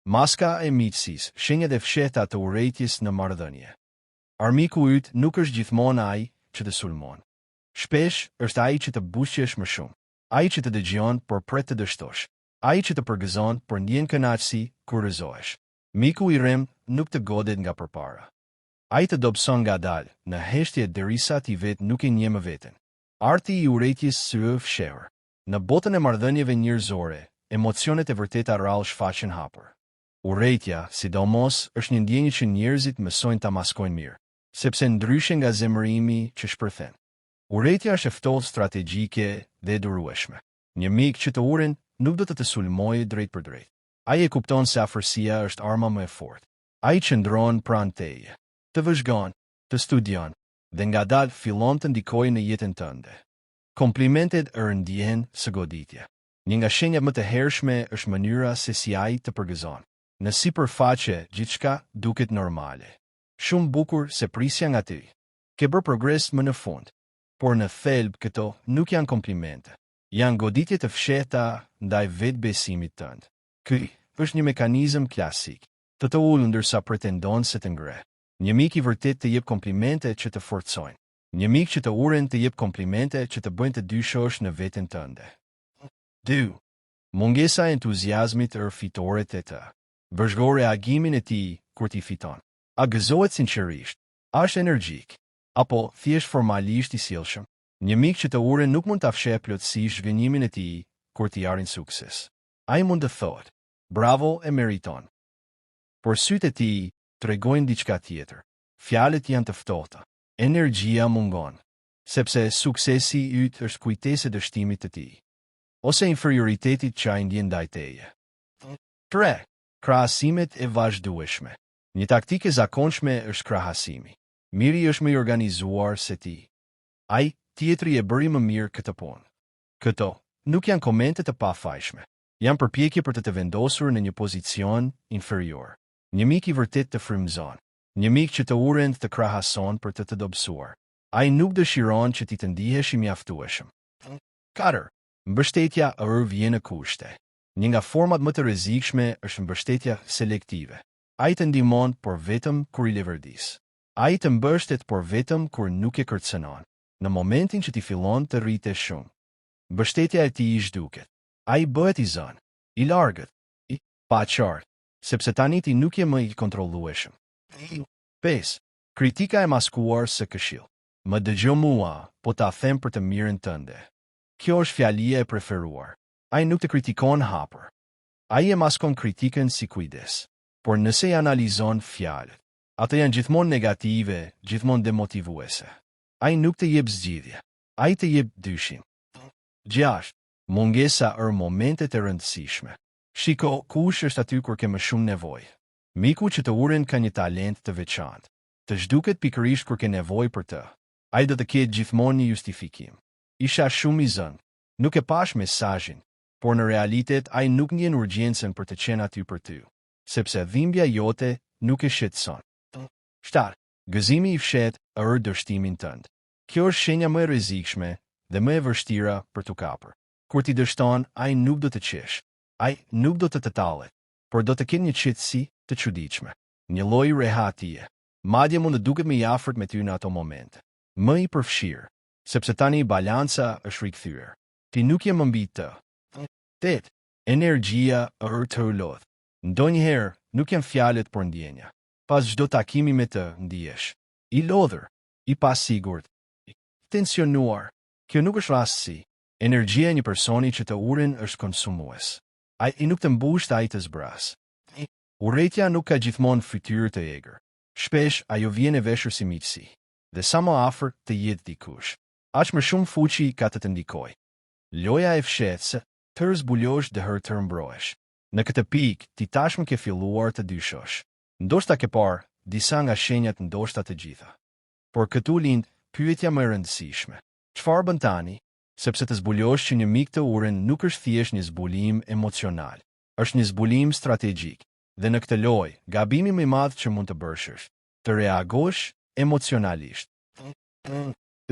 Maska e miqësisë, shenjat e fshehta të urrejtjes në marrëdhënie. Armiku yt nuk është gjithmonë ai që të sulmon. Shpesh është ai që të buzëqesh më shumë, ai që të dëgjon por pret të dështosh, ai që të përgëzon por ndjen kënaqësi kur rrëzohesh. Miku i rrem nuk të godet nga përpara. Ai të dobëson ngadalë, në heshtje derisa ti vetë nuk e njeh më veten. Arti i urrejtjes së fshehur. Në botën e marrëdhënieve njerëzore, emocionet e vërteta rrallë shfaqen hapur. Urrejtja, sidomos, është një ndjenjë që njerëzit mësojnë ta maskojnë mirë, sepse ndryshe nga zemërimi që shpërthen. Urrejtja është e ftohtë strategjike dhe e durueshme. Një mik që të urren nuk do të sulmojë drejt për drejt. Ai e kupton se afërsia është arma më e fortë. Ai qëndron pranë teje, të vëzhgon, të studion, dhe ngadalë fillon të ndikojë në jetën tënde. Komplimentet ndihen së goditja. Një nga shenjat më të hershme është mënyra se si ai të përgëzon. Në sipërfaqe gjithçka duket normale. Shumë bukur se prisja nga ty. Ke bërë progres më në fund. Por në thelb këto nuk janë komplimente. Janë goditje të fshehta ndaj vetbesimit tënd. Ky është një mekanizëm klasik. Të ulur ndërsa pretendon se të ngre. Një mik i vërtet të jep komplimente që të forcojnë. Një mik që të urren të jep komplimente që të bëjnë të dyshosh në veten tënde. 2. Mungesa e entuziazmit fitore të të. Vëzhgo reagimin e tij kur ti fiton. A gëzohet sinqerisht? A është energjik? Apo thjesht formalisht i sjellshëm? Një mik që të urren nuk mund ta fshehë plotësisht zhgënjimin e tij kur ti arrin sukses. Ai mund të thotë, "Bravo, e meriton." Por sytë e tij tregojnë diçka tjetër. Fjalët janë të ftohta. Energjia mungon, sepse suksesi yt është kujtesë e dështimit të tij, ose inferioritetit që ai ndjen ndaj teje. 3. Krahasimet e vazhdueshme. Një taktikë e zakonshme është krahasimi. Miri është më i organizuar se ti. Ai, tjetri e bëri më mirë këtë punë. Këto nuk janë komente të pafajshme. Janë përpjekje për të vendosur në një pozicion inferior. Një mik i vërtet të frymëzon. Një mik që të urren të krahason për të dobësuar. Ai nuk dëshiron që ti të ndihesh i mjaftueshëm. 4. Mbështetja vjen në kushte. Një nga format më të rrezikshme është mbështetja selektive. Ai të ndihmon por vetëm kur i levërdis. Ai të mbështet por vetëm kur nuk e kërcënon. Në momentin që ti fillon të rritesh shumë, mbështetja e tij zhduket. Ai bëhet i zënë, i largët, i pa qartë, sepse tani ti nuk je më i kontrollueshëm. 5. Kritika e maskuar së këshill. Më dëgjo mua, po ta them për të mirën tënde. Kjo është fjalia e preferuar. Ai nuk të kritikon hapur. Ai e maskon kritikën si kujdes. Por nëse i analizon fjalët, ato janë gjithmonë negative, gjithmonë demotivuese. Ai nuk të jep zgjidhje. Ai të jep dyshim. 6. Mungesa momentet e rëndësishme. Shiko kush është aty kur ke më shumë nevojë. Miku që të urren ka një talent të veçantë. Të zhduket pikërisht kur ke nevojë për të. Ai do të ketë gjithmonë një justifikim. Isha shumë i zënë. Nuk e pash mesazhin, por në realitet ai nuk ndjen urgjencën për të qenë aty për ty, sepse dhimbja jote nuk e shqetëson. 7. Gëzimi i fshehtë dështimin tënd. Kjo është shenja më e rrezikshme dhe më e vështira për t'u kapur. Kur ti dështon, ai nuk do të qesh. Ai nuk do të tallet, por do të kenë një qetësi të çuditshme. Një lloj rehatie. Madje mund të duket më i afërt me ty në ato momente. Më i përfshirë, sepse tani balanca është rikthyer. Ti nuk je më mbi të. 8. Energjia të lodh. Ndonjëherë nuk janë fjalët por ndjenja. Pas çdo takimi me të ndihesh i lodhur, i pasigurt, i tensionuar. Kjo nuk është rastësi. Energjia e një personi që të urren është konsumues. Ai nuk të mbush ai të zbras. Urrejtja nuk ka gjithmonë fytyrë të egër. Shpesh ajo vjen e veshur si miqësi. Dhe sa më afër të jetë dikush, aq më shumë fuqi ka të ndikojë. Loja e fshehtë të zbulosh dhe të mbrohesh. Në këtë pikë ti tashmë ke filluar të dyshosh. Ndoshta ke parë disa nga shenjat, ndoshta të gjitha. Por këtu lind pyetja më e rëndësishme. Çfarë bën tani? Sepse të zbulosh që një mik të urren nuk është thjesht një zbulim emocional, është një zbulim strategjik. Dhe në këtë lojë, gabimi më i madh që mund të bësh është të reagosh emocionalisht.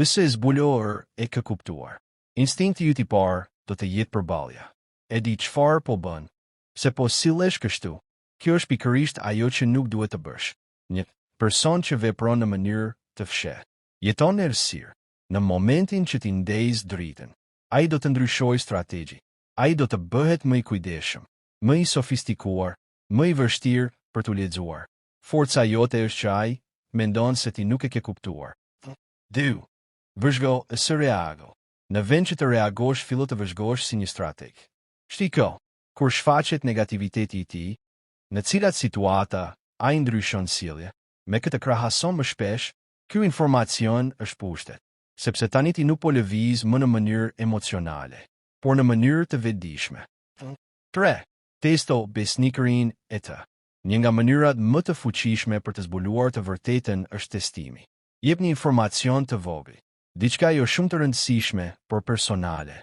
Ëse zbuloher e ke kuptuar. Instinkti yt i parë do të jetë përballja. E di çfarë po bën, se po sillesh kështu. Kjo është pikërisht ajo që nuk duhet të bësh. Një person që vepron në mënyrë të fshehtë, jeton në errësirë. Në momentin që ti ndez dritën, ai do të ndryshojë strategji. Ai do të bëhet më i kujdesshëm, më i sofistikuar, më i vështirë për t'u lexuar. Forca jote është që ai mendon se ti nuk e ke kuptuar. 2. Vëzhgo së reago. Në vend që të reagosh, fillo të vëzhgosh si një strateg. Shiko, kur shfaqet negativiteti i tij, në cilat situata ai ndryshon sjellje, me këtë krahason më shpesh, ky informacion është pushtet, sepse tani ti nuk po lëviz më në mënyrë emocionale, por në mënyrë të vetëdijshme. 3. Testo besnikërinë e të. Një nga mënyrat më të fuqishme për të zbuluar të vërtetën është testimi. Jep një informacion të vogël, diçka jo shumë të rëndësishme, por personale.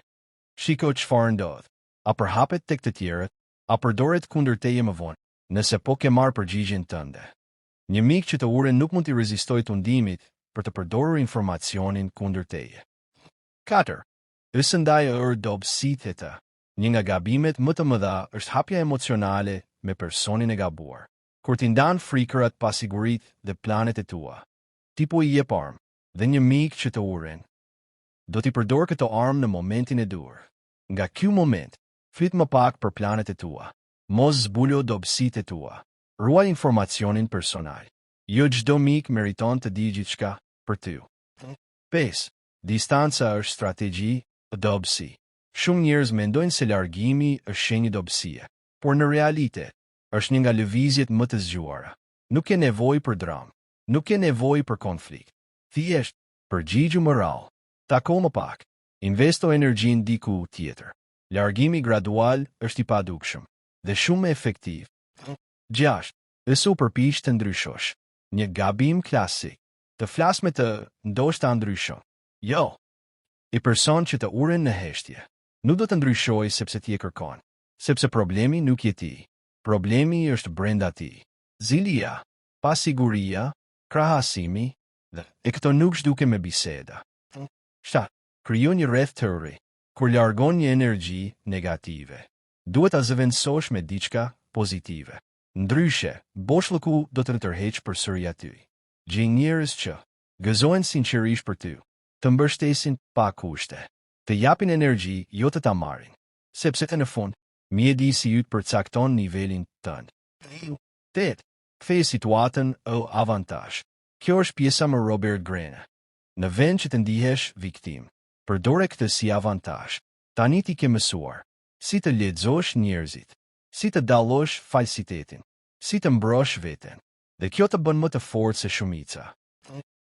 Shiko çfarë ndodh. A përhapet tek të tjerët, a përdoret kundër teje më vonë, nëse po ke marrë përgjigjen tënde. Një mik që të urren nuk mund t'i rezistojë tundimit për të përdorur informacionin kundër teje. 4. Ësë ndaj dobësitë e të. Një nga gabimet më të mëdha është hapja emocionale me personin e gabuar. Kur ti ndan frikërat, pasiguritë dhe planet e tua, ti po i jep armë, dhe një mik që të urren do t'i përdor këto armë në momentin e dur. Nga ky moment, flit më pak për planet e tua. Mos zbulo dobësitë e tua. Ruaj informacionin personal. Jo çdo mik meriton të di gjithçka për ty. 5. Distanca është strategji e dobësi. Shumë njerëz mendojnë se largimi është shenjë dobësie, por në realitet është një nga lëvizjet më të zgjuara. Nuk ke nevojë për dramë, nuk ke nevojë për konflikt. Thjesht përgjigju moral. Tako më pak. Investo energjinë diku tjetër. Largimi gradual është i padukshëm dhe shumë efektiv. 6. Ësu përpiq të ndryshosh. Një gabim klasik. Të flas me të ndoshta ndryshon. Jo. I person që të urren në heshtje nuk do të ndryshojë sepse ti e kërkon, sepse problemi nuk je ti. Problemi është brenda ti. Zilia, pasiguria, krahasimi dhe këto nuk zhduke me biseda. 7. Krijo një rreth të ri. Kur largon një energji negative, duhet ta zëvendësosh me diçka pozitive. Ndryshe, boshllëku do të tërheq përsëri aty. Gjej njerëz që gëzojnë sinqerisht për ty, të mbështesin pa kushte, të japin energji, jo të ta marrin, sepse në fund, mjedisi yt përcakton nivelin tënd. 8. Kthej situatën o avantazh. Kjo është pjesa më Robert Greene. Në vend që të ndihesh viktim, përdore këtë si avantazh. Tani ti ke mësuar si të lexosh njerëzit, si të dallosh falsitetin, si të mbrosh veten, dhe kjo të bën më të fortë se shumica.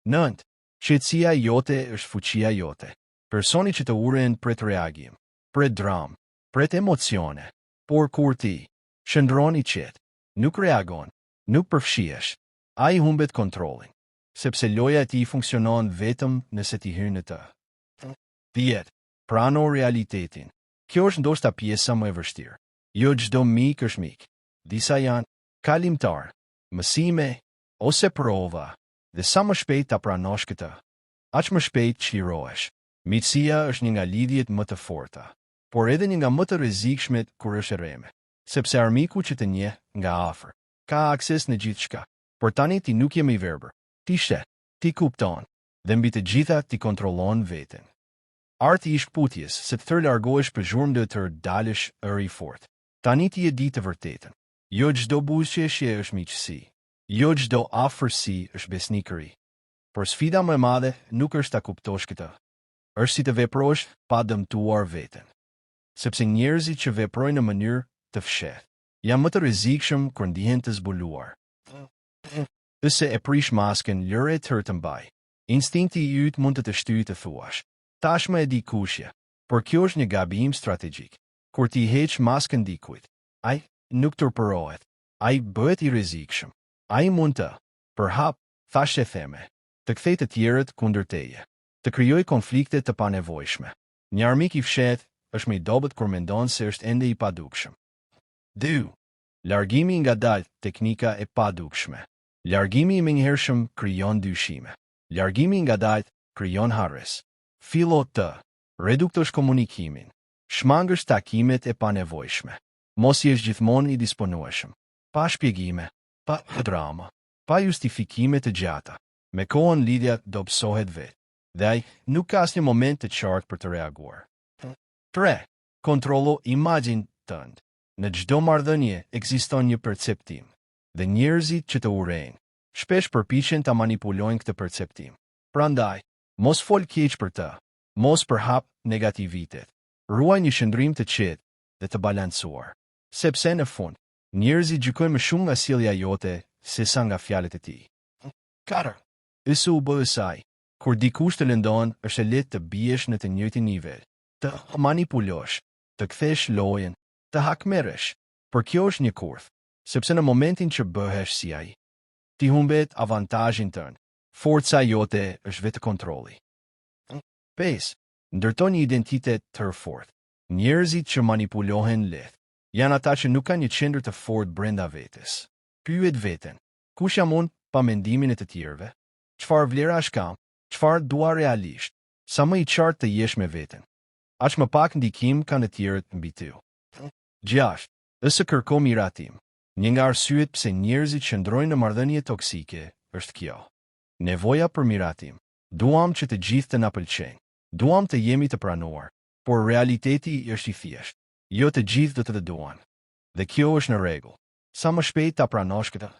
9. Qetësia jote është fuqia jote. Personi që të urren pret reagim, pret dram, pret emocione, por kur ti shndron i qetë, nuk reagon, nuk përfshihesh, ai humbet kontrollin, sepse loja e tij funksionon vetëm nëse ti hyn në të. 10. Prano realitetin. Kjo është ndoshta pjesa më e vështirë. Jo çdo mik është mik. Disa janë kalimtar, mësime ose prova, dhe sa më shpejt ta pranosh këtë, aq më shpejt çlirohesh. Miqësia është një nga lidhjet më të forta, por edhe një nga më të rrezikshmet kur është e rreme, sepse armiku që të njeh nga afër ka akses në gjithçka, por tani ti nuk je më i verbër. Ti shet, ti kupton, dhe mbi të gjitha ti kontrollon veten. Arti i shkputjes, se të tërë largohesh për zhurmë dhe të dalësh i fort. Tani ti e di të vërtetën. Jo çdo buzëqeshje është miqësi. Jo çdo afërsi është besnikëri. Por sfida më e madhe nuk është ta kuptosh këtë. Është si të veprosh pa dëmtuar veten. Sepse njerëzit që veprojnë në mënyrë të fshehtë janë më të rrezikshëm kur ndihen të zbuluar. Nëse e prish masken, lëre të të mbaj. Instinkti i yt mund të shtyjë të thuash: tashmë e di kushje, por kjo është një gabim strategjik. Kur ti heq maskën dikujt, ai nuk turpërohet, ai bëhet i rrezikshëm. Ai mund të përhap, thashë theme, të kthej të tjerët kundër teje, të krijojë konflikte të panevojshme. Një armik i fshehtë është më i dobët kur mendon se është ende i padukshëm. 2. Largimi nga dalë, teknika e padukshme. Largimi i menjëhershëm krijon dyshime. Largimi nga dalë krijon harres. Fillo të reduktosh komunikimin. Shmangësh takimet e panevojshme. Mos jesh gjithmonë i disponueshëm. pa shpjegime, pa drama, pa justifikime të gjata. Me kohën lidhja do pësohet vetë, dhe ai nuk ka asnjë moment të qartë për të reaguar. 3. Kontrollo imagjin tënd. Në çdo marrëdhënie ekziston një perceptim, dhe njerëzit që të urrejnë shpesh përpiqen ta manipulojnë këtë perceptim. Prandaj, mos fol keq për të, mos përhap negativitet. Ruaj një qëndrim të qetë dhe të balancuar, sepse në fund, njerëzit gjykojnë më shumë nga sjellja jote sesa nga fjalët e tij. 4. Isu u bë saj. Kur dikush të lëndon, është e lehtë të biesh në të njëjtin nivel, të manipulosh, të kthesh lojën, të hakmerresh. Por kjo është një kurth, sepse në momentin që bëhesh si ai, ti humbet avantazhin tënd. Forca jote është vetë kontrolli. 5. Ndërton një identitet të fortë. Njerëzit që manipulohen lehtë janë ata që nuk kanë një qendër të fortë brenda vetes. Pyet veten, kush jam unë pa mendimin e të tjerëve? Çfarë vlerash kam? Çfarë dua realisht? Sa më i qartë të jesh me veten, aq më pak ndikim kanë të tjerët mbi ty. 6. Ose kërko miratim. Një nga arsyet pse njerëzit qëndrojnë në marrëdhënie toksike është kjo. Nevoja për miratim. Duam që të gjithë të na pëlqejnë. Duam të jemi të pranuar, por realiteti është i thjeshtë. Jo të gjithë do të të duan. Dhe kjo është në rregull. Sa më shpejt ta pranosh këtë,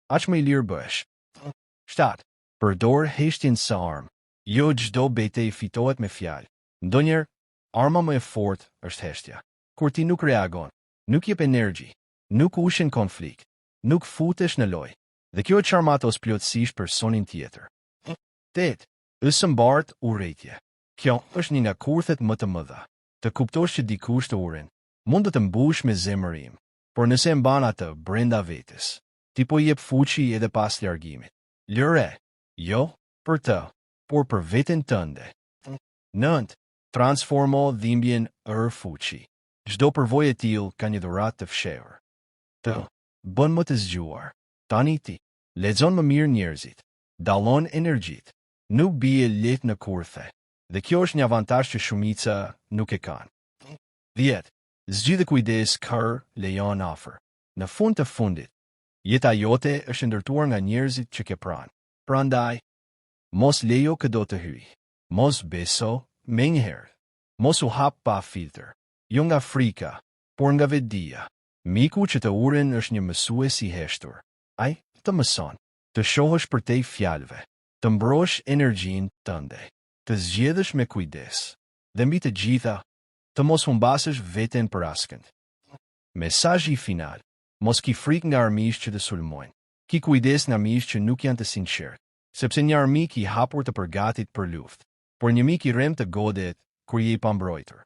aq më i lirë bëhesh. 7. Përdor heshtjen së armë. Jo çdo betejë fitohet me fjalë. Ndonjëherë, arma më e fortë është heshtja. Kur ti nuk reagon, nuk jep energji, nuk ushen konflikt, nuk futesh në lojë, dhe kjo çarmatos plotësisht personin tjetër. 8. Ose mbart urrejtje. Kjo është një nga kurthet më të mëdha. Të kuptosh që dikush të urren mund të të mbush me zemërim, por nëse e mban atë brenda vetes, ti po jep fuqi edhe pas largimit. Lëre, jo për të, por për veten tënde. 9. Transformo dhimbjen në fuqi. Çdo përvojë e tillë ka një dhuratë të fshehur. Të bën më të zgjuar. Tani ti lexon më mirë njerëzit, dallon energjit, nuk bie lehtë në kurthe, dhe kjo është një avantazh që shumica nuk e kanë. 10. Zgjidhë kujdes kër lejon afër. Në fund të fundit, jeta jote është ndërtuar nga njerëzit që ke pranë. Prandaj, mos lejo këdo të hyj. Mos beso menjëherë. Mos u hap pa filtër. Jo nga frika, por nga vetdia. Miku që të urren është një mësues i heshtur. Ai të mëson të shohësh përtej fjalëve, të mbrosh energjinë tënde, të zgjedhësh me kujdes, dhe mbi të gjitha, të mos humbasësh veten për askënd. Mesazhi final: mos ki frikë nga armiqtë që të sulmojnë. Ki kujdes nga miqtë që nuk janë të sinqertë, sepse një armik i hapur të përgatit për luftë, por një mik i rrem të godet kur je i pambrojtur.